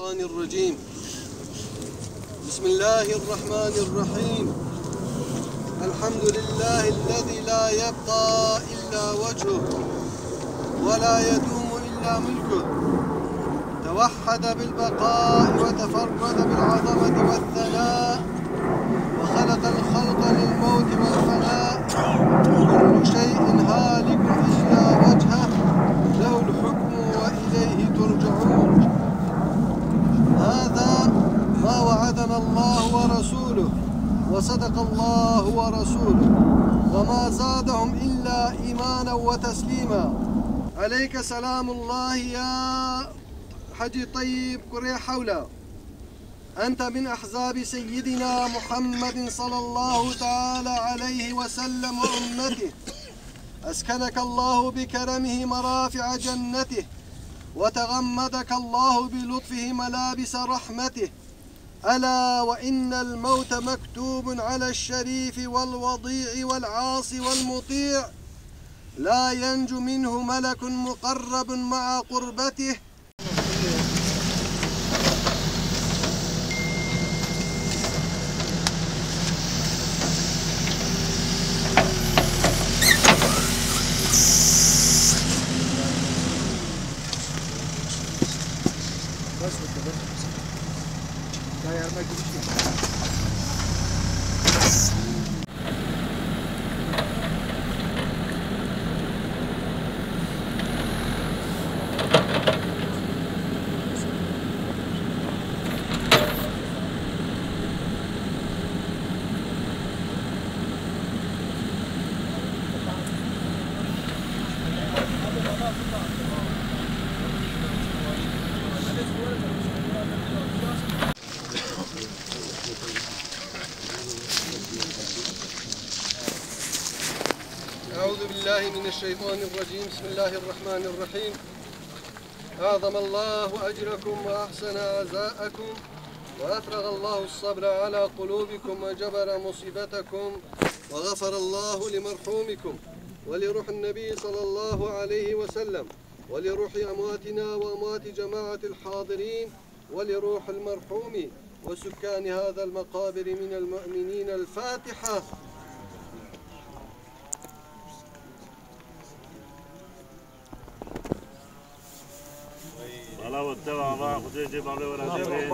الشيطان الرجيم. بسم الله الرحمن الرحيم. الحمد لله الذي لا يبقى إلا وجهه ولا يدوم إلا ملكه، توحد بالبقاء وتفرد بالعظمة والثناء، وخلق الخلق للموت والفناء. كل شيء هالك إلا وجهه، له الحكم وإليه ترجعون. هذا ما وعدنا الله ورسوله، وصدق الله ورسوله، وما زادهم إلا إيمانا وتسليما. عليك سلام الله يا حجي طيب قري حوله، أنت من أحزاب سيدنا محمد صلى الله تعالى عليه وسلم وأمته. أسكنك الله بكرمه مرافع جنته، وتغمدك الله بلطفه ملابس رحمته. ألا وإن الموت مكتوب على الشريف والوضيع والعاصي والمطيع، لا ينجو منه ملك مقرب مع قربته. أعوذ بالله من الشيطان الرجيم. بسم الله الرحمن الرحيم. أعظم الله أجركم وأحسن عزاءكم، وأفرغ الله الصبر على قلوبكم وجبر مصيبتكم، وغفر الله لمرحومكم ولروح النبي صلى الله عليه وسلم، ولروح أمواتنا وأموات جماعة الحاضرين، ولروح المرحوم وسكان هذا المقابر من المؤمنين. الفاتحة. الله واتبع الله وجيجي بعضي ولا تعالى